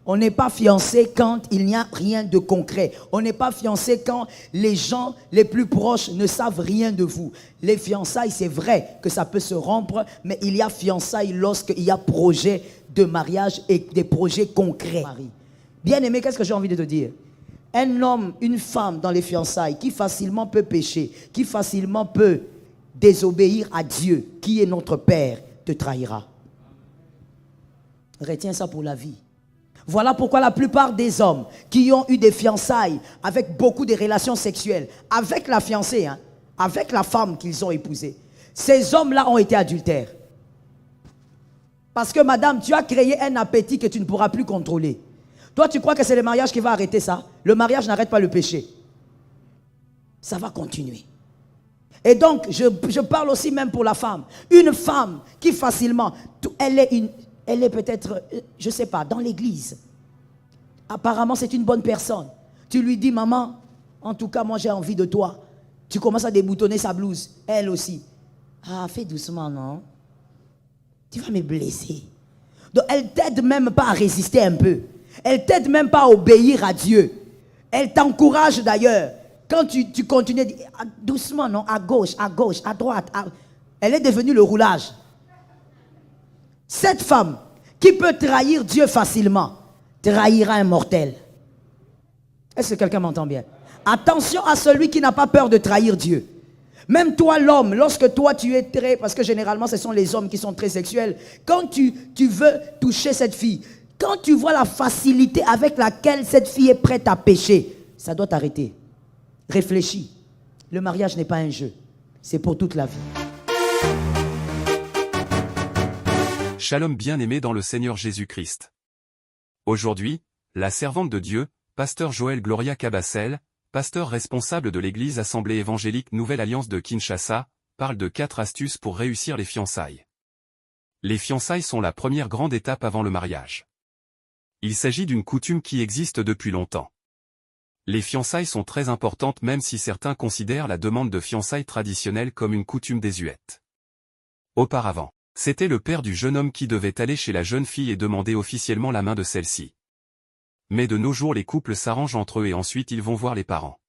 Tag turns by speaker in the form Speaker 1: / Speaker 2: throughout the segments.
Speaker 1: On n'est pas fiancé quand il n'y a rien de concret. On n'est pas fiancé quand les gens les plus proches ne savent rien de vous. Les fiançailles, c'est vrai que ça peut se rompre, mais il y a fiançailles lorsqu'il y a projet de mariage et des projets concrets. Bien aimé, qu'est-ce que j'ai envie de te dire? Un homme, une femme dans les fiançailles qui facilement peut pécher, qui facilement peut désobéir à Dieu, qui est notre Père, te trahira. Retiens ça pour la vie. Voilà pourquoi la plupart des hommes qui ont eu des fiançailles avec beaucoup de relations sexuelles, avec la fiancée, avec la femme qu'ils ont épousée, ces hommes-là ont été adultères. Parce que madame, tu as créé un appétit que tu ne pourras plus contrôler. Toi, tu crois que c'est le mariage qui va arrêter ça? Le mariage n'arrête pas le péché. Ça va continuer. Et donc, je parle aussi même pour la femme. Une femme qui facilement, elle est peut-être, je ne sais pas, dans l'église. Apparemment, c'est une bonne personne. Tu lui dis, maman, en tout cas, moi j'ai envie de toi. Tu commences à déboutonner sa blouse. Elle aussi. Ah, fais doucement, non? Tu vas me blesser. Donc, elle t'aide même pas à résister un peu. Elle t'aide même pas à obéir à Dieu. Elle t'encourage d'ailleurs. Quand tu continues, doucement, non? À gauche, à droite. Elle est devenue le roulage. Cette femme qui peut trahir Dieu facilement, trahira un mortel. Est-ce que quelqu'un m'entend bien? Attention à celui qui n'a pas peur de trahir Dieu. Même toi l'homme, lorsque toi tu es très... Parce que généralement ce sont les hommes qui sont très sexuels. Quand tu veux toucher cette fille, quand tu vois la facilité avec laquelle cette fille est prête à pécher, ça doit t'arrêter. Réfléchis. Le mariage n'est pas un jeu. C'est pour toute la vie.
Speaker 2: Shalom bien-aimé dans le Seigneur Jésus-Christ. Aujourd'hui, la servante de Dieu, pasteur Joël Gloria Cabassel, pasteur responsable de l'église Assemblée évangélique Nouvelle Alliance de Kinshasa, parle de 4 astuces pour réussir les fiançailles. Les fiançailles sont la première grande étape avant le mariage. Il s'agit d'une coutume qui existe depuis longtemps. Les fiançailles sont très importantes même si certains considèrent la demande de fiançailles traditionnelle comme une coutume désuète. Auparavant, c'était le père du jeune homme qui devait aller chez la jeune fille et demander officiellement la main de celle-ci. Mais de nos jours les couples s'arrangent entre eux et ensuite ils vont voir les parents.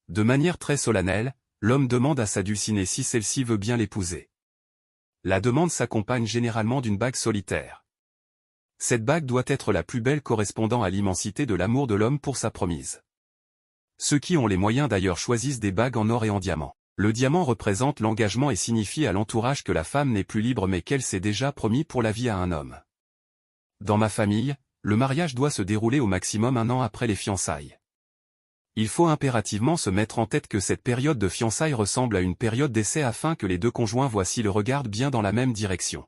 Speaker 2: De manière très solennelle, l'homme demande à sa dulcinée si celle-ci veut bien l'épouser. La demande s'accompagne généralement d'une bague solitaire. Cette bague doit être la plus belle correspondant à l'immensité de l'amour de l'homme pour sa promise. Ceux qui ont les moyens d'ailleurs choisissent des bagues en or et en diamant. Le diamant représente l'engagement et signifie à l'entourage que la femme n'est plus libre mais qu'elle s'est déjà promis pour la vie à un homme. Dans ma famille, le mariage doit se dérouler au maximum 1 an après les fiançailles. Il faut impérativement se mettre en tête que cette période de fiançailles ressemble à une période d'essai afin que les deux conjoints voient s'ils regardent bien dans la même direction.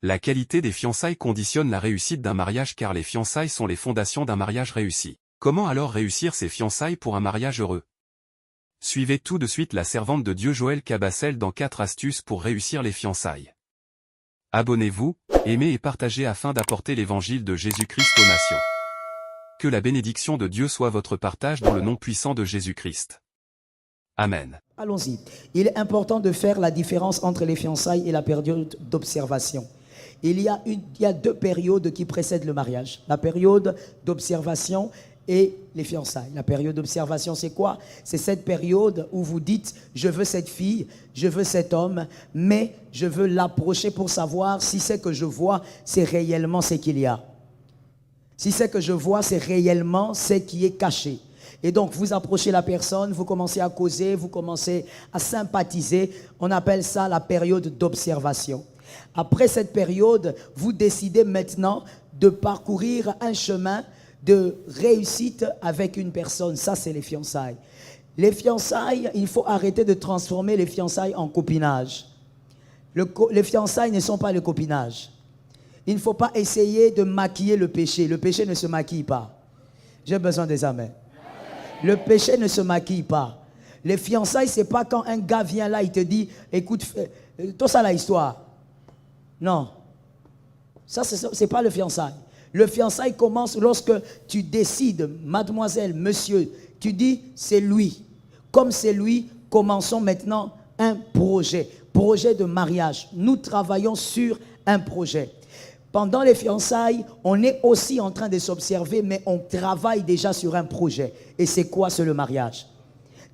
Speaker 2: La qualité des fiançailles conditionne la réussite d'un mariage car les fiançailles sont les fondations d'un mariage réussi. Comment alors réussir ces fiançailles pour un mariage heureux? Suivez tout de suite la servante de Dieu Joël Cabassel dans 4 astuces pour réussir les fiançailles. Abonnez-vous, aimez et partagez afin d'apporter l'évangile de Jésus-Christ aux nations. Que la bénédiction de Dieu soit votre partage dans le nom puissant de Jésus-Christ. Amen.
Speaker 1: Allons-y. Il est important de faire la différence entre les fiançailles et la période d'observation. Il y a 2 périodes qui précèdent le mariage. La période d'observation et les fiançailles. La période d'observation, c'est quoi? C'est cette période où vous dites, je veux cette fille, je veux cet homme, mais je veux l'approcher pour savoir si ce que je vois, c'est réellement ce qu'il y a. Si ce que je vois, c'est réellement ce qui est caché. Et donc, vous approchez la personne, vous commencez à causer, vous commencez à sympathiser. On appelle ça la période d'observation. Après cette période, vous décidez maintenant de parcourir un chemin de réussite avec une personne. Ça, c'est les fiançailles. Les fiançailles, il faut arrêter de transformer les fiançailles en copinage. Les fiançailles ne sont pas le copinage. Il ne faut pas essayer de maquiller le péché. Le péché ne se maquille pas. J'ai besoin des amens. Le péché ne se maquille pas. Les fiançailles, ce n'est pas quand un gars vient là, il te dit, écoute, tout ça la histoire. Non. Ça, ce n'est pas le fiançaille. Le fiançailles commence lorsque tu décides, mademoiselle, monsieur, tu dis, c'est lui. Comme c'est lui, commençons maintenant un projet de mariage. Nous travaillons sur un projet. Pendant les fiançailles, on est aussi en train de s'observer, mais on travaille déjà sur un projet. Et c'est quoi? C'est le mariage.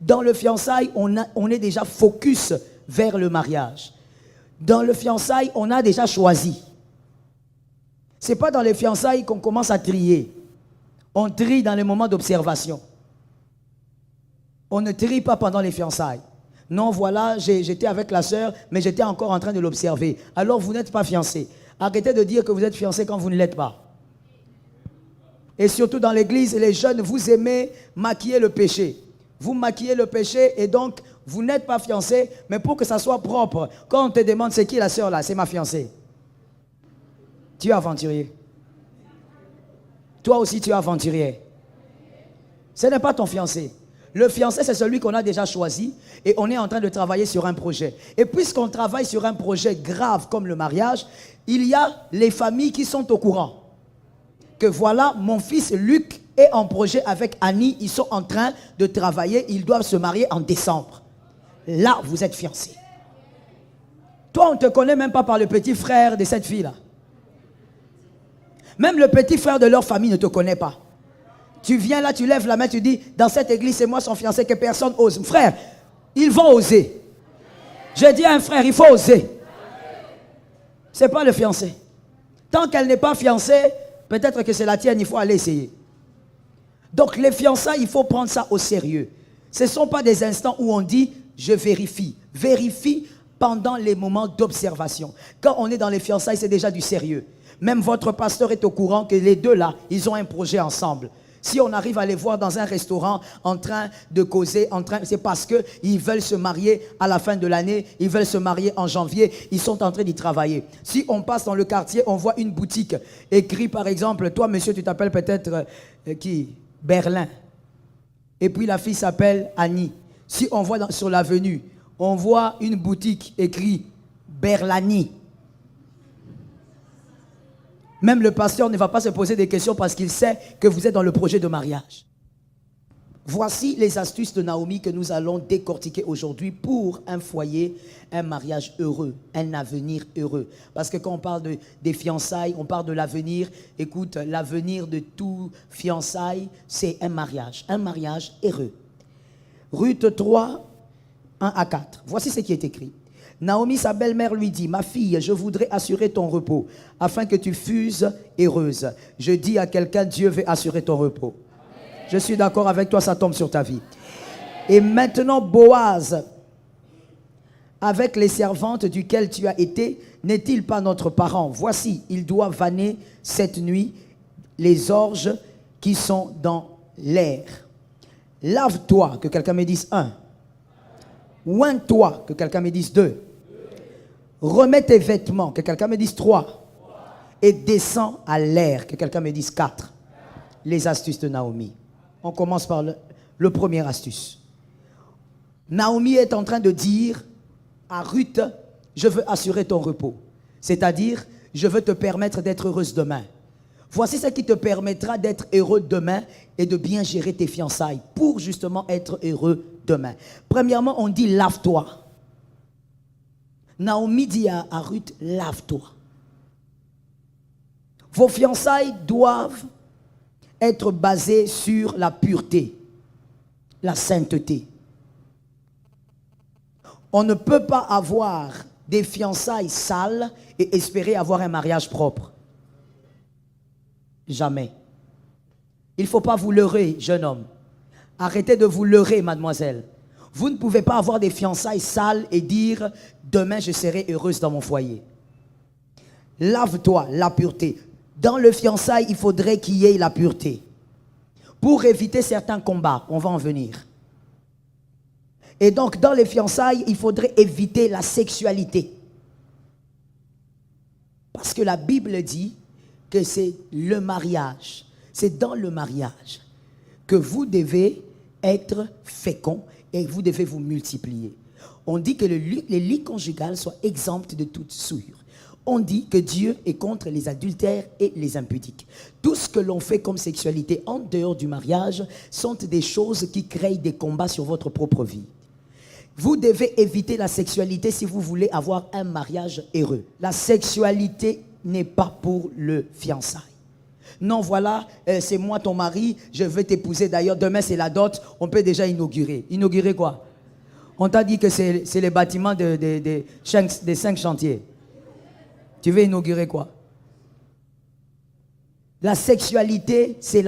Speaker 1: Dans le fiançailles, on est déjà focus vers le mariage. Dans le fiançailles, on a déjà choisi. Ce n'est pas dans les fiançailles qu'on commence à trier. On trie dans les moments d'observation. On ne trie pas pendant les fiançailles. Non, voilà, j'étais avec la sœur, mais j'étais encore en train de l'observer. Alors vous n'êtes pas fiancé. Arrêtez de dire que vous êtes fiancé quand vous ne l'êtes pas. Et surtout dans l'église, les jeunes, vous aimez maquiller le péché. Vous maquillez le péché et donc vous n'êtes pas fiancé, mais pour que ça soit propre, quand on te demande c'est qui la sœur là, c'est ma fiancée. Tu es aventurier. Toi aussi tu es aventurier. Ce n'est pas ton fiancé. Le fiancé, c'est celui qu'on a déjà choisi et on est en train de travailler sur un projet. Et puisqu'on travaille sur un projet grave comme le mariage, il y a les familles qui sont au courant. Que voilà, mon fils Luc est en projet avec Annie, ils sont en train de travailler, ils doivent se marier en décembre. Là, vous êtes fiancé. Toi, on ne te connaît même pas par le petit frère de cette fille-là. Même le petit frère de leur famille ne te connaît pas. Tu viens là, tu lèves la main, tu dis, dans cette église, c'est moi son fiancé, que personne ose. Frère, ils vont oser. Je dis à un frère, il faut oser. Ce n'est pas le fiancé. Tant qu'elle n'est pas fiancée, peut-être que c'est la tienne, il faut aller essayer. Donc les fiançailles, il faut prendre ça au sérieux. Ce ne sont pas des instants où on dit, je vérifie. Vérifie pendant les moments d'observation. Quand on est dans les fiançailles, c'est déjà du sérieux. Même votre pasteur est au courant que les deux là, ils ont un projet ensemble. Si on arrive à les voir dans un restaurant en train de causer, c'est parce qu'ils veulent se marier à la fin de l'année, ils veulent se marier en janvier, ils sont en train d'y travailler. Si on passe dans le quartier, on voit une boutique écrit par exemple, toi monsieur tu t'appelles peut-être qui? Berlin. Et puis la fille s'appelle Annie. Si on voit sur l'avenue, on voit une boutique écrit Berlani. Même le pasteur ne va pas se poser des questions parce qu'il sait que vous êtes dans le projet de mariage. Voici les astuces de Naomi que nous allons décortiquer aujourd'hui pour un foyer, un mariage heureux, un avenir heureux. Parce que quand on parle des fiançailles, on parle de l'avenir. Écoute, l'avenir de tout fiançailles, c'est un mariage heureux. Ruth 3, 1 à 4. Voici ce qui est écrit. Naomi, sa belle-mère, lui dit, « Ma fille, je voudrais assurer ton repos, afin que tu fuses heureuse. » Je dis à quelqu'un, Dieu veut assurer ton repos. Amen. Je suis d'accord avec toi, ça tombe sur ta vie. Amen. Et maintenant, Boaz, avec les servantes duquel tu as été, n'est-il pas notre parent? Voici, il doit vanner cette nuit les orges qui sont dans l'air. Lave-toi, que quelqu'un me dise 1. Oins-toi, que quelqu'un me dise 2. Remets tes vêtements, que quelqu'un me dise 3. Et descends à l'air, que quelqu'un me dise 4. Les astuces de Naomi. On commence par le premier astuce. Naomi est en train de dire à Ruth, je veux assurer ton repos. C'est-à-dire, je veux te permettre d'être heureuse demain. Voici ce qui te permettra d'être heureux demain et de bien gérer tes fiançailles pour justement être heureux demain. Premièrement, on dit lave-toi. Naomi dit à Ruth, lave-toi. Vos fiançailles doivent être basées sur la pureté, la sainteté. On ne peut pas avoir des fiançailles sales et espérer avoir un mariage propre. Jamais. Il ne faut pas vous leurrer, jeune homme. Arrêtez de vous leurrer, mademoiselle. Vous ne pouvez pas avoir des fiançailles sales et dire « Demain, je serai heureuse dans mon foyer ». Lave-toi, la pureté. Dans le fiançailles, il faudrait qu'il y ait la pureté. Pour éviter certains combats, on va en venir. Et donc, dans les fiançailles, il faudrait éviter la sexualité. Parce que la Bible dit que c'est le mariage. C'est dans le mariage que vous devez être fécond et vous devez vous multiplier. On dit que les lits conjugales soient exempts de toute souillure. On dit que Dieu est contre les adultères et les impudiques. Tout ce que l'on fait comme sexualité en dehors du mariage sont des choses qui créent des combats sur votre propre vie. Vous devez éviter la sexualité si vous voulez avoir un mariage heureux. La sexualité n'est pas pour le fiançailles. Non, voilà, c'est moi ton mari, je veux t'épouser. D'ailleurs, demain c'est la dot, on peut déjà inaugurer. Inaugurer quoi? On t'a dit que c'est les bâtiments des 5 chantiers. Tu veux inaugurer quoi? La sexualité, c'est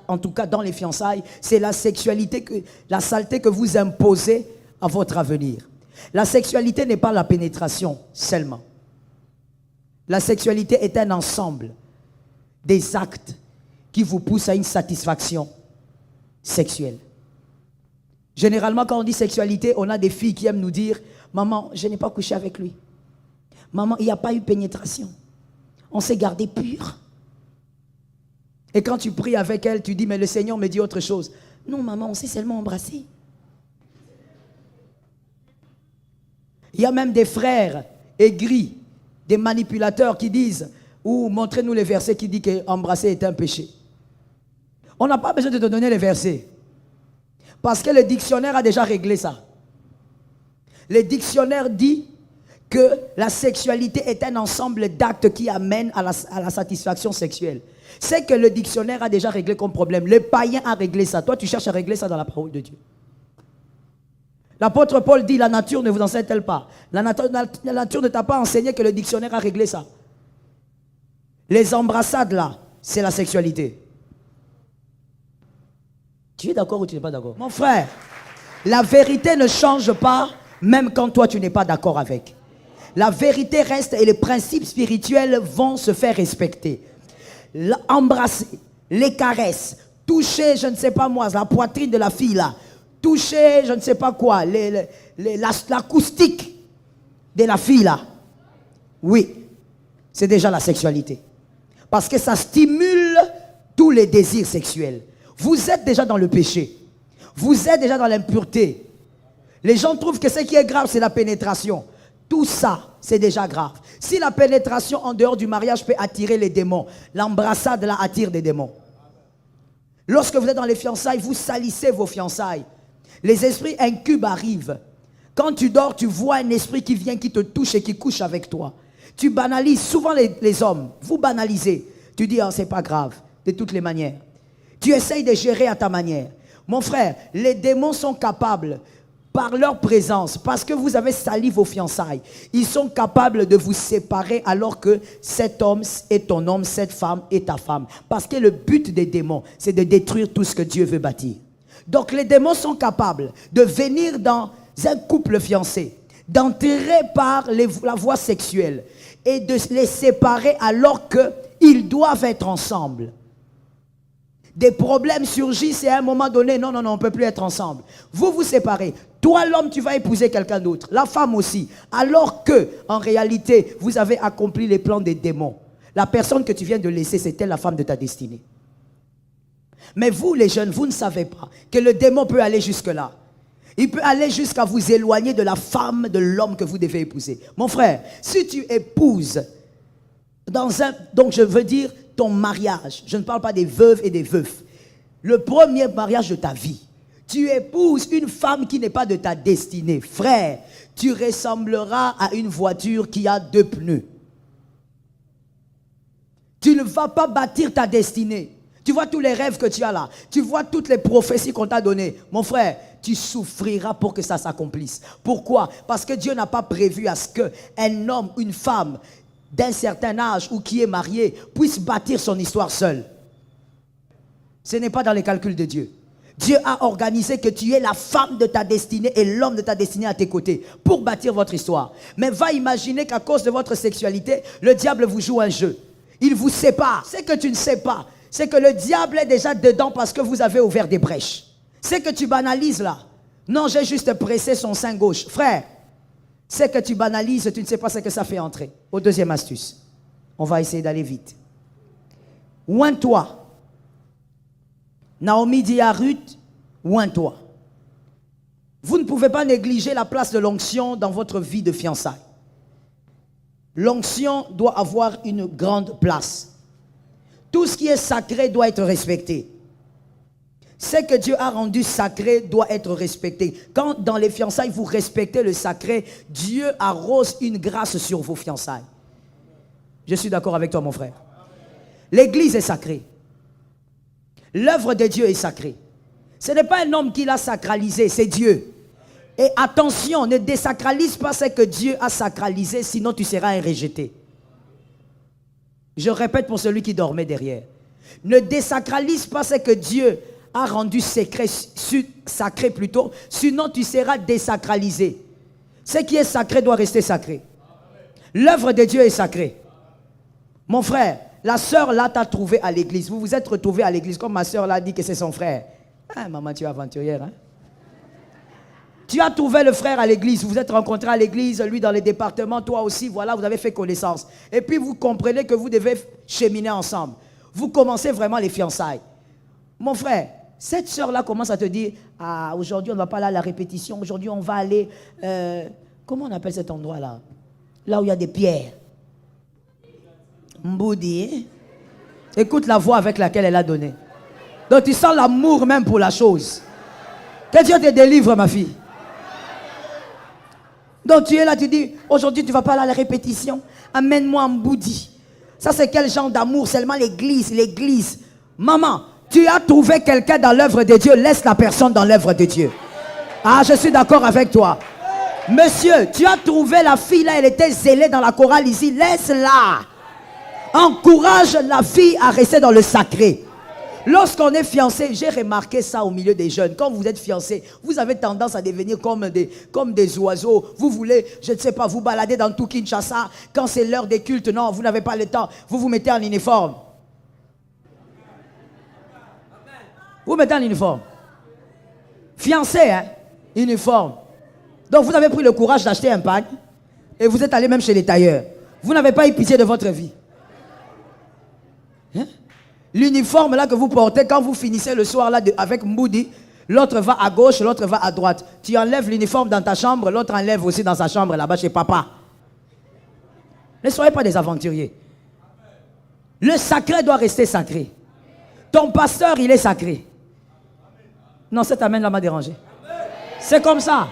Speaker 1: en tout cas dans les fiançailles, c'est la sexualité, la saleté que vous imposez à votre avenir. La sexualité n'est pas la pénétration seulement. La sexualité est un ensemble des actes qui vous poussent à une satisfaction sexuelle. Généralement, quand on dit sexualité, on a des filles qui aiment nous dire « Maman, je n'ai pas couché avec lui. Maman, il n'y a pas eu pénétration. On s'est gardé pur. » Et quand tu pries avec elle, tu dis « Mais le Seigneur me dit autre chose. » Non, maman, on s'est seulement embrassé. Il y a même des frères aigris, des manipulateurs qui disent ou montrez-nous les versets qui disent qu'embrasser est un péché. On n'a pas besoin de te donner les versets. Parce que le dictionnaire a déjà réglé ça. Le dictionnaire dit que la sexualité est un ensemble d'actes qui amènent à la satisfaction sexuelle. C'est que le dictionnaire a déjà réglé comme problème. Le païen a réglé ça. Toi, tu cherches à régler ça dans la parole de Dieu. L'apôtre Paul dit, la nature ne vous enseigne-t-elle pas? La nature ne t'a pas enseigné que le dictionnaire a réglé ça. Les embrassades là, c'est la sexualité. Tu es d'accord ou tu n'es pas d'accord? Mon frère, la vérité ne change pas même quand toi tu n'es pas d'accord avec. La vérité reste et les principes spirituels vont se faire respecter. Embrasser, les caresses, toucher, je ne sais pas moi, la poitrine de la fille là, toucher, je ne sais pas quoi, l'acoustique de la fille là. Oui, c'est déjà la sexualité. Parce que ça stimule tous les désirs sexuels. Vous êtes déjà dans le péché. Vous êtes déjà dans l'impureté. Les gens trouvent que ce qui est grave, c'est la pénétration. Tout ça, c'est déjà grave. Si la pénétration en dehors du mariage peut attirer les démons, l'embrassade là attire des démons. Lorsque vous êtes dans les fiançailles, vous salissez vos fiançailles. Les esprits incubes arrivent. Quand tu dors, tu vois un esprit qui vient, qui te touche et qui couche avec toi. Tu banalises, souvent les hommes, vous banalisez. Tu dis, oh, c'est pas grave, de toutes les manières. Tu essayes de gérer à ta manière. Mon frère, les démons sont capables, par leur présence, parce que vous avez sali vos fiançailles, ils sont capables de vous séparer alors que cet homme est ton homme, cette femme est ta femme. Parce que le but des démons, c'est de détruire tout ce que Dieu veut bâtir. Donc les démons sont capables de venir dans un couple fiancé, d'entrer par la voie sexuelle et de les séparer alors qu'ils doivent être ensemble. Des problèmes surgissent et à un moment donné, non, on ne peut plus être ensemble. Vous vous séparez. Toi, l'homme, tu vas épouser quelqu'un d'autre. La femme aussi. Alors que, en réalité, vous avez accompli les plans des démons. La personne que tu viens de laisser, c'était la femme de ta destinée. Mais vous, les jeunes, vous ne savez pas que le démon peut aller jusque-là. Il peut aller jusqu'à vous éloigner de la femme, de l'homme que vous devez épouser. Mon frère, si tu épouses donc je veux dire ton mariage, je ne parle pas des veuves et des veufs, le premier mariage de ta vie, tu épouses une femme qui n'est pas de ta destinée, frère, tu ressembleras à une voiture qui a 2 pneus. Tu ne vas pas bâtir ta destinée. Tu vois tous les rêves que tu as là. Tu vois toutes les prophéties qu'on t'a données. Mon frère, tu souffriras pour que ça s'accomplisse. Pourquoi? Parce que Dieu n'a pas prévu à ce qu'un homme, une femme d'un certain âge ou qui est marié puisse bâtir son histoire seul. Ce n'est pas dans les calculs de Dieu. Dieu a organisé que tu es la femme de ta destinée et l'homme de ta destinée à tes côtés pour bâtir votre histoire. Mais va imaginer qu'à cause de votre sexualité, le diable vous joue un jeu. Il vous sépare. C'est que tu ne sais pas. C'est que le diable est déjà dedans parce que vous avez ouvert des brèches. C'est que tu banalises là. Non, j'ai juste pressé son sein gauche. Frère, c'est que tu banalises, tu ne sais pas ce que ça fait entrer. Au deuxième astuce. On va essayer d'aller vite. Oins-toi. Naomi dit à Ruth, oins-toi. Vous ne pouvez pas négliger la place de l'onction dans votre vie de fiançailles. L'onction doit avoir une grande place. Tout ce qui est sacré doit être respecté. Ce que Dieu a rendu sacré doit être respecté. Quand dans les fiançailles vous respectez le sacré, Dieu arrose une grâce sur vos fiançailles. Je suis d'accord avec toi, mon frère. L'église est sacrée. L'œuvre de Dieu est sacrée. Ce n'est pas un homme qui l'a sacralisé, c'est Dieu. Et attention, ne désacralise pas ce que Dieu a sacralisé, sinon tu seras un rejeté. Je répète pour celui qui dormait derrière. Ne désacralise pas ce que Dieu a rendu sacré plutôt, sinon tu seras désacralisé. Ce qui est sacré doit rester sacré. L'œuvre de Dieu est sacrée. Mon frère, la sœur là t'a trouvé à l'église. Vous vous êtes retrouvés à l'église, comme ma sœur là dit que c'est son frère. Ah, maman, tu es aventurière, hein? Tu as trouvé le frère à l'église, vous vous êtes rencontrés à l'église, lui dans les départements, toi aussi, voilà, vous avez fait connaissance. Et puis vous comprenez que vous devez cheminer ensemble. Vous commencez vraiment les fiançailles. Mon frère, cette soeur-là commence à te dire, ah, aujourd'hui on ne va pas aller à la répétition, aujourd'hui on va aller, comment on appelle cet endroit-là? Là où il y a des pierres. Mboudi. Écoute la voix avec laquelle elle a donné. Donc tu sens l'amour même pour la chose. Que Dieu te délivre, ma fille. Donc tu es là, tu dis, aujourd'hui tu ne vas pas aller à la répétition. Amène-moi un Mboudi. Ça c'est quel genre d'amour? Seulement l'église, l'église. Maman, tu as trouvé quelqu'un dans l'œuvre de Dieu, laisse la personne dans l'œuvre de Dieu. Ah, je suis d'accord avec toi. Monsieur, tu as trouvé la fille là, elle était zélée dans la chorale ici, laisse-la. Encourage la fille à rester dans le sacré. Lorsqu'on est fiancé, j'ai remarqué ça au milieu des jeunes. Quand vous êtes fiancé, vous avez tendance à devenir comme des oiseaux. Vous voulez, je ne sais pas, vous balader dans tout Kinshasa. Quand c'est l'heure des cultes, non, vous n'avez pas le temps. Vous vous mettez en uniforme. Vous mettez en uniforme. Fiancé, hein, uniforme. Donc vous avez pris le courage d'acheter un pack et vous êtes allé même chez les tailleurs. Vous n'avez pas eu pitié de votre vie. Hein? L'uniforme là que vous portez, quand vous finissez le soir là avec Mboudi, l'autre va à gauche, l'autre va à droite. Tu enlèves l'uniforme dans ta chambre, l'autre enlève aussi dans sa chambre là-bas chez papa. Ne soyez pas des aventuriers. Le sacré doit rester sacré. Ton pasteur, il est sacré. Non, cet amen là m'a dérangé. C'est comme ça.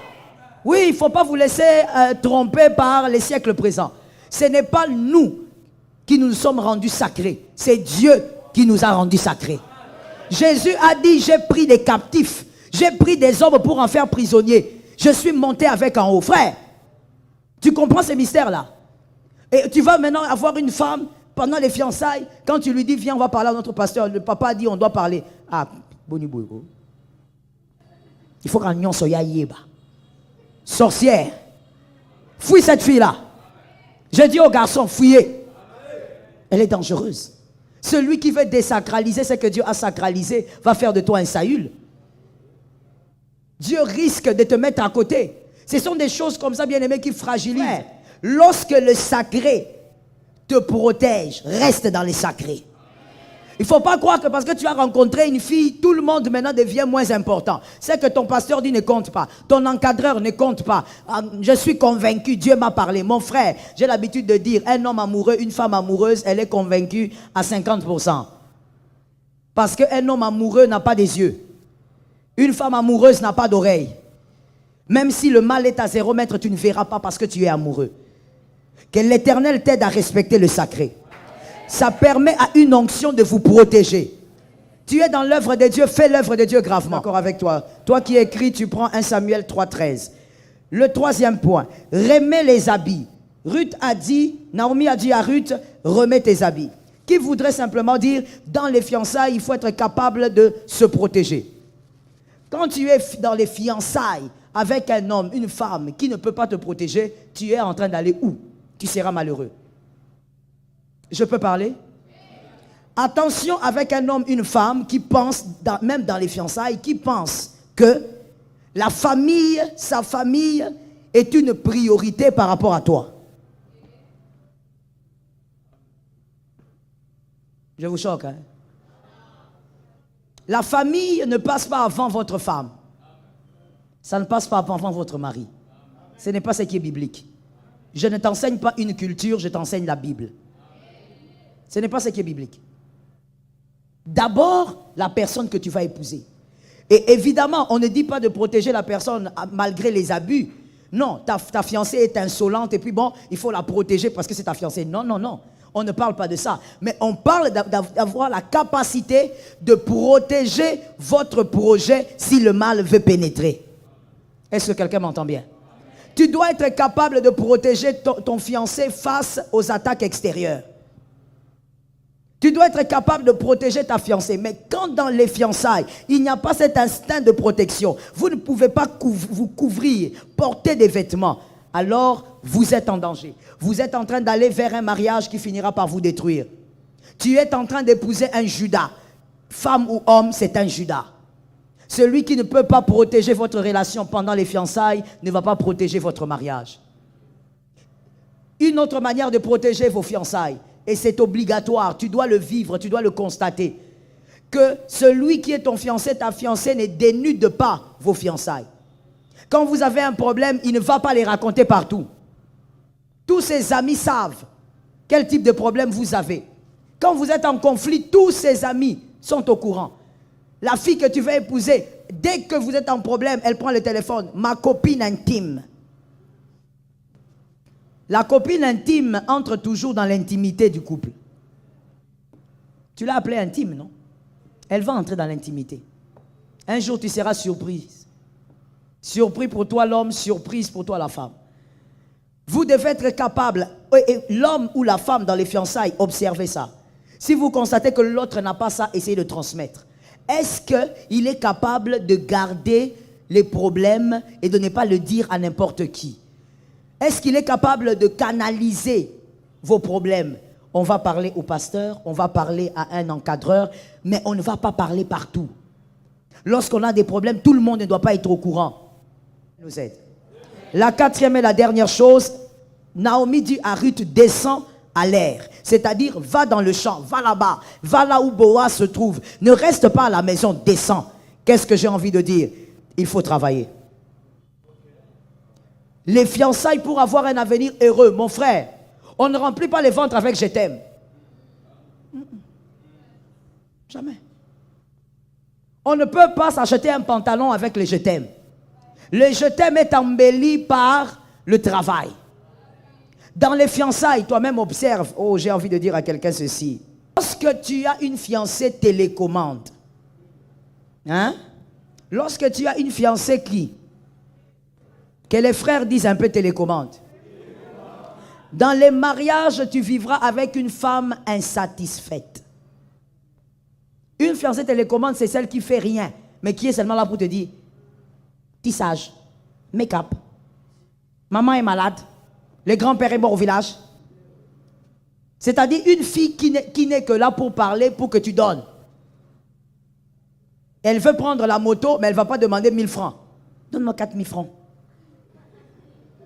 Speaker 1: Oui, il ne faut pas vous laisser tromper par les siècles présents. Ce n'est pas nous qui nous sommes rendus sacrés. C'est Dieu qui nous a rendus sacrés. Jésus a dit, j'ai pris des captifs. J'ai pris des hommes pour en faire prisonniers. Je suis monté avec en haut. Frère, tu comprends ces mystères-là? Et tu vas maintenant avoir une femme pendant les fiançailles. Quand tu lui dis, viens, on va parler à notre pasteur. Le papa a dit, on doit parler. Ah, bonibougo. Il faut qu'on soit yéba. Sorcière. Fouille cette fille-là. J'ai dit aux garçons, fouillez. Elle est dangereuse. Celui qui veut désacraliser ce que Dieu a sacralisé va faire de toi un Saül. Dieu risque de te mettre à côté. Ce sont des choses comme ça, bien-aimés, qui fragilisent. Ouais. Lorsque le sacré te protège, reste dans les sacrés. Il ne faut pas croire que parce que tu as rencontré une fille, tout le monde maintenant devient moins important. C'est que ton pasteur dit ne compte pas. Ton encadreur ne compte pas. Je suis convaincu, Dieu m'a parlé. Mon frère, j'ai l'habitude de dire, un homme amoureux, une femme amoureuse, elle est convaincue à 50%. Parce qu'un homme amoureux n'a pas des yeux. Une femme amoureuse n'a pas d'oreilles. Même si le mal est à 0 mètre, tu ne verras pas parce que tu es amoureux. Que l'Éternel t'aide à respecter le sacré. Ça permet à une onction de vous protéger. Tu es dans l'œuvre de Dieu, fais l'œuvre de Dieu gravement. D'accord avec toi. Toi qui écris, tu prends 1 Samuel 3,13. Le troisième point, remets les habits. Ruth a dit, Naomi a dit à Ruth, remets tes habits. Qui voudrait simplement dire, dans les fiançailles, il faut être capable de se protéger. Quand tu es dans les fiançailles avec un homme, une femme qui ne peut pas te protéger, tu es en train d'aller où? Tu seras malheureux. Je peux parler? Attention avec un homme, une femme qui pense, même dans les fiançailles, qui pense que la famille, sa famille est une priorité par rapport à toi. Je vous choque, hein? La famille ne passe pas avant votre femme. Ça ne passe pas avant votre mari. Ce n'est pas ce qui est biblique. Je ne t'enseigne pas une culture, je t'enseigne la Bible. Ce n'est pas ce qui est biblique. D'abord, la personne que tu vas épouser. Et évidemment, on ne dit pas de protéger la personne malgré les abus. Non, ta fiancée est insolente et puis bon, il faut la protéger parce que c'est ta fiancée. Non, non, non. On ne parle pas de ça. Mais on parle d'avoir la capacité de protéger votre projet si le mal veut pénétrer. Est-ce que quelqu'un m'entend bien? Tu dois être capable de protéger ton fiancé face aux attaques extérieures. Tu dois être capable de protéger ta fiancée. Mais quand dans les fiançailles, il n'y a pas cet instinct de protection, vous ne pouvez pas vous couvrir, porter des vêtements, alors vous êtes en danger. Vous êtes en train d'aller vers un mariage qui finira par vous détruire. Tu es en train d'épouser un Judas. Femme ou homme, c'est un Judas. Celui qui ne peut pas protéger votre relation pendant les fiançailles ne va pas protéger votre mariage. Une autre manière de protéger vos fiançailles, et c'est obligatoire, tu dois le vivre, tu dois le constater, que celui qui est ton fiancé, ta fiancée, ne dénude pas vos fiançailles. Quand vous avez un problème, il ne va pas les raconter partout. Tous ses amis savent quel type de problème vous avez. Quand vous êtes en conflit, tous ses amis sont au courant. La fille que tu vas épouser, dès que vous êtes en problème, elle prend le téléphone. Ma copine intime. La copine intime entre toujours dans l'intimité du couple. Tu l'as appelée intime, non? Elle va entrer dans l'intimité. Un jour, tu seras surprise. Surpris pour toi l'homme, surprise pour toi la femme. Vous devez être capable, l'homme ou la femme dans les fiançailles, observez ça. Si vous constatez que l'autre n'a pas ça, essayez de transmettre. Est-ce qu'il est capable de garder les problèmes et de ne pas le dire à n'importe qui? Est-ce qu'il est capable de canaliser vos problèmes? On va parler au pasteur, on va parler à un encadreur, mais on ne va pas parler partout. Lorsqu'on a des problèmes, tout le monde ne doit pas être au courant. Nous aide. La quatrième et la dernière chose, Naomi dit à Ruth, descends à l'air. C'est-à-dire, va dans le champ, va là-bas, va là où Boaz se trouve. Ne reste pas à la maison, descends. Qu'est-ce que j'ai envie de dire? Il faut travailler. Les fiançailles pour avoir un avenir heureux, mon frère, on ne remplit pas les ventres avec je t'aime. Jamais. On ne peut pas s'acheter un pantalon avec le je t'aime. Le je t'aime est embelli par le travail. Dans les fiançailles, toi-même observe. Oh, j'ai envie de dire à quelqu'un ceci. Lorsque tu as une fiancée télécommande, hein? Lorsque tu as une fiancée qui, que les frères disent un peu télécommande. Dans les mariages, tu vivras avec une femme insatisfaite. Une fiancée télécommande, c'est celle qui fait rien, mais qui est seulement là pour te dire tissage, make-up, maman est malade, le grand-père est mort au village. C'est-à-dire une fille qui n'est que là pour parler, pour que tu donnes. Elle veut prendre la moto, mais elle ne va pas demander 1000 francs. Donne-moi 4000 francs.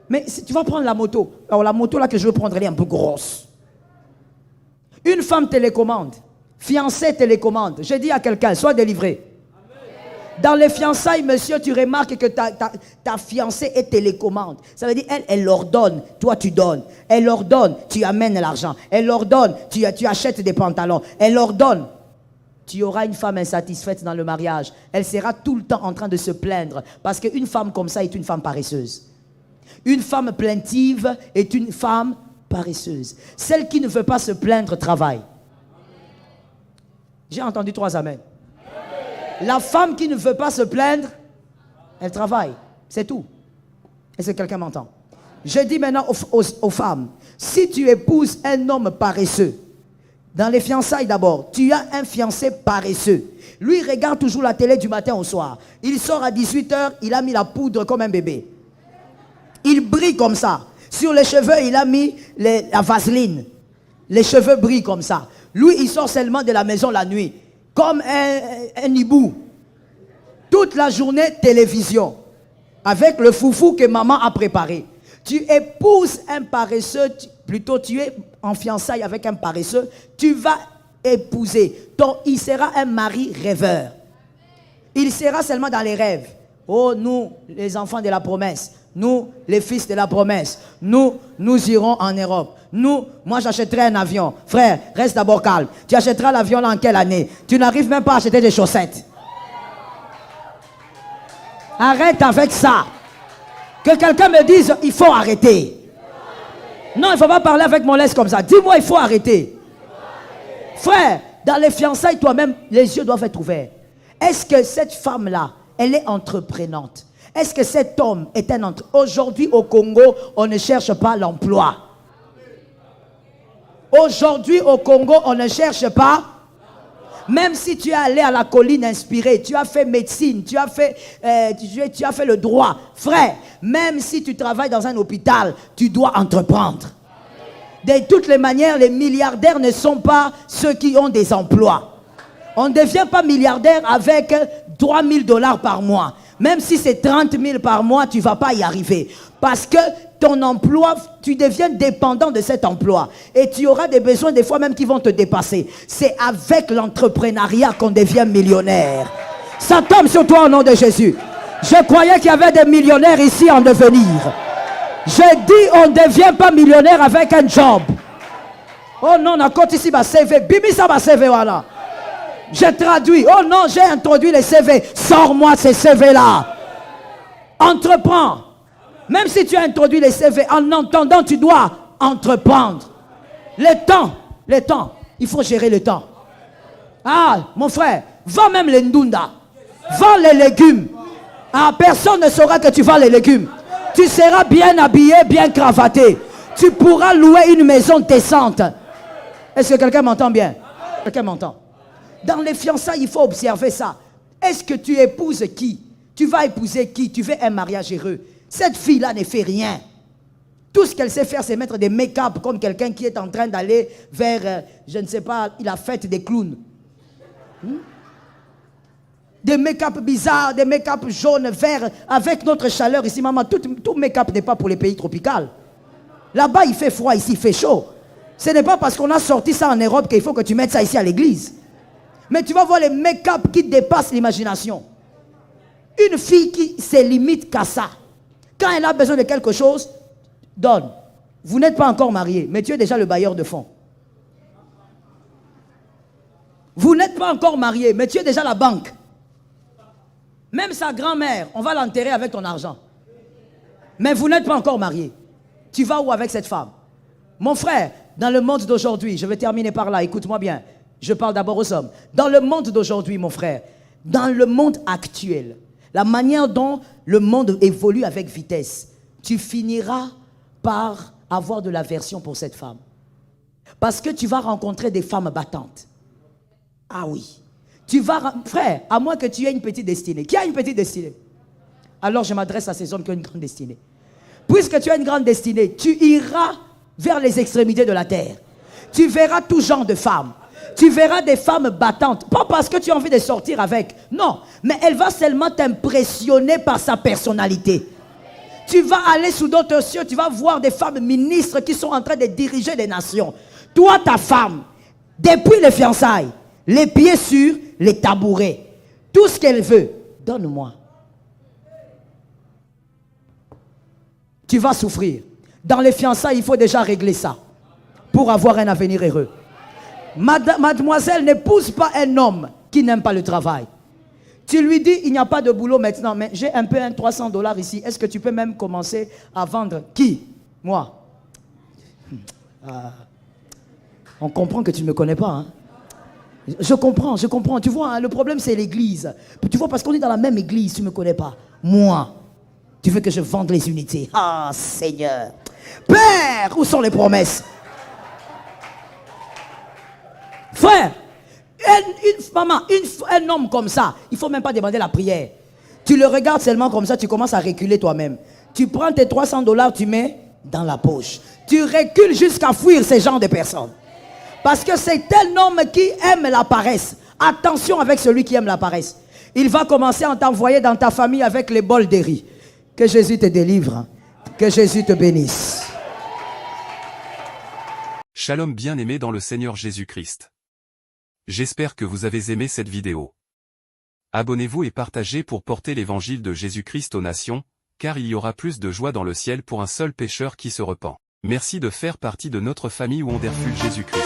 Speaker 1: Mais si tu vas prendre la moto. Alors la moto là que je veux prendre, elle est un peu grosse. Une femme télécommande. Fiancée télécommande. J'ai dit à quelqu'un, sois délivré. Dans les fiançailles, monsieur, tu remarques que ta fiancée est télécommande. Ça veut dire, elle ordonne, toi tu donnes. Elle ordonne, tu amènes l'argent. Elle ordonne, tu achètes des pantalons. Elle ordonne. Tu auras une femme insatisfaite dans le mariage. Elle sera tout le temps en train de se plaindre. Parce qu'une femme comme ça est une femme paresseuse. Une femme plaintive est une femme paresseuse. Celle qui ne veut pas se plaindre travaille. J'ai entendu 3 amens. La femme qui ne veut pas se plaindre, elle travaille. C'est tout. Est-ce que quelqu'un m'entend? Je dis maintenant aux femmes, si tu épouses un homme paresseux, dans les fiançailles d'abord, tu as un fiancé paresseux. Lui, il regarde toujours la télé du matin au soir. Il sort à 18 h, il a mis la poudre comme un bébé. Il brille comme ça. Sur les cheveux, il a mis la vaseline. Les cheveux brillent comme ça. Lui, il sort seulement de la maison la nuit. Comme un hibou. Toute la journée, télévision. Avec le foufou que maman a préparé. Tu épouses un paresseux, plutôt tu es en fiançailles avec un paresseux, tu vas épouser. Il sera un mari rêveur. Il sera seulement dans les rêves. Oh, nous, les enfants de la promesse. Nous, les fils de la promesse, nous irons en Europe. Moi j'achèterai un avion. Frère, reste d'abord calme. Tu achèteras l'avion là en quelle année? Tu n'arrives même pas à acheter des chaussettes. Arrête avec ça. Que quelqu'un me dise, il faut arrêter. Non, il ne faut pas parler avec mon laisse comme ça. Dis-moi, il faut arrêter. Frère, dans les fiançailles, toi-même, les yeux doivent être ouverts. Est-ce que cette femme-là, elle est entreprenante? Est-ce que cet homme est un entrepreneur? Aujourd'hui, au Congo, on ne cherche pas l'emploi. Aujourd'hui, au Congo, on ne cherche pas. Même si tu es allé à la colline inspirée, tu as fait médecine, tu as fait le droit. Frère, même si tu travailles dans un hôpital, tu dois entreprendre. De toutes les manières, les milliardaires ne sont pas ceux qui ont des emplois. On ne devient pas milliardaire avec 3 000 $ par mois. Même si c'est 30 000 par mois, tu ne vas pas y arriver. Parce que ton emploi, tu deviens dépendant de cet emploi. Et tu auras des besoins des fois même qui vont te dépasser. C'est avec l'entrepreneuriat qu'on devient millionnaire. Ça tombe sur toi au nom de Jésus. Je croyais qu'il y avait des millionnaires ici en devenir. Je dis, on ne devient pas millionnaire avec un job. Oh non, on a compte ici ma CV. Bibi, ça ma CV, voilà. J'ai traduit. Oh non, j'ai introduit les CV. Sors-moi ces CV-là. Entreprends. Même si tu as introduit les CV, en entendant, tu dois entreprendre. Le temps. Il faut gérer le temps. Ah, mon frère, vends même les ndunda. Vends les légumes. Ah, personne ne saura que tu vends les légumes. Tu seras bien habillé, bien cravaté. Tu pourras louer une maison décente. Est-ce que quelqu'un m'entend bien? Quelqu'un m'entend? Dans les fiançailles, il faut observer ça. Est-ce que tu épouses qui? Tu vas épouser qui? Tu veux un mariage heureux. Cette fille-là ne fait rien. Tout ce qu'elle sait faire, c'est mettre des make-up comme quelqu'un qui est en train d'aller vers, je ne sais pas, la fête des clowns. Des make-up bizarres, des make-up jaunes, verts, avec notre chaleur ici, maman. Tout make-up n'est pas pour les pays tropicaux. Là-bas, il fait froid, ici, il fait chaud. Ce n'est pas parce qu'on a sorti ça en Europe qu'il faut que tu mettes ça ici à l'église. Mais tu vas voir les make-up qui dépassent l'imagination. Une fille qui se limite qu'à ça. Quand elle a besoin de quelque chose, donne. Vous n'êtes pas encore marié, mais tu es déjà le bailleur de fonds. Vous n'êtes pas encore marié, mais tu es déjà la banque. Même sa grand-mère, on va l'enterrer avec ton argent. Mais vous n'êtes pas encore marié. Tu vas où avec cette femme? Mon frère, dans le monde d'aujourd'hui, je vais terminer par là, écoute-moi bien. Je parle d'abord aux hommes. Dans le monde d'aujourd'hui, mon frère, dans le monde actuel, la manière dont le monde évolue avec vitesse, tu finiras par avoir de l'aversion pour cette femme. Parce que tu vas rencontrer des femmes battantes. Ah oui. Frère, à moins que tu aies une petite destinée. Qui a une petite destinée? Alors je m'adresse à ces hommes qui ont une grande destinée. Puisque tu as une grande destinée, tu iras vers les extrémités de la terre. Tu verras tout genre de femmes. Tu verras des femmes battantes. Pas parce que tu as envie de sortir avec. Non. Mais elle va seulement t'impressionner par sa personnalité. Tu vas aller sous d'autres cieux. Tu vas voir des femmes ministres qui sont en train de diriger des nations. Toi, ta femme, depuis les fiançailles, les pieds sur les tabourets. Tout ce qu'elle veut, donne-moi. Tu vas souffrir. Dans les fiançailles, il faut déjà régler ça pour avoir un avenir heureux. Mademoiselle, n'épouse pas un homme qui n'aime pas le travail. Tu lui dis, il n'y a pas de boulot maintenant, mais j'ai un peu 300 $ ici. Est-ce que tu peux même commencer à vendre? Qui? Moi. On comprend que tu ne me connais pas. Hein? Je comprends. Tu vois, hein, le problème c'est l'église. Tu vois, parce qu'on est dans la même église, tu ne me connais pas. Moi, tu veux que je vende les unités. Ah, Seigneur. Père, où sont les frère, un homme comme ça, il ne faut même pas demander la prière. Tu le regardes seulement comme ça, tu commences à reculer toi-même. Tu prends tes 300 $, tu mets dans la poche. Tu recules jusqu'à fuir ces genres de personnes. Parce que c'est un homme qui aime la paresse. Attention avec celui qui aime la paresse. Il va commencer à t'envoyer dans ta famille avec les bols de riz. Que Jésus te délivre. Que Jésus te bénisse.
Speaker 2: Shalom bien-aimés dans le Seigneur Jésus-Christ. J'espère que vous avez aimé cette vidéo. Abonnez-vous et partagez pour porter l'évangile de Jésus-Christ aux nations, car il y aura plus de joie dans le ciel pour un seul pécheur qui se repent. Merci de faire partie de notre famille où on refuge Jésus-Christ.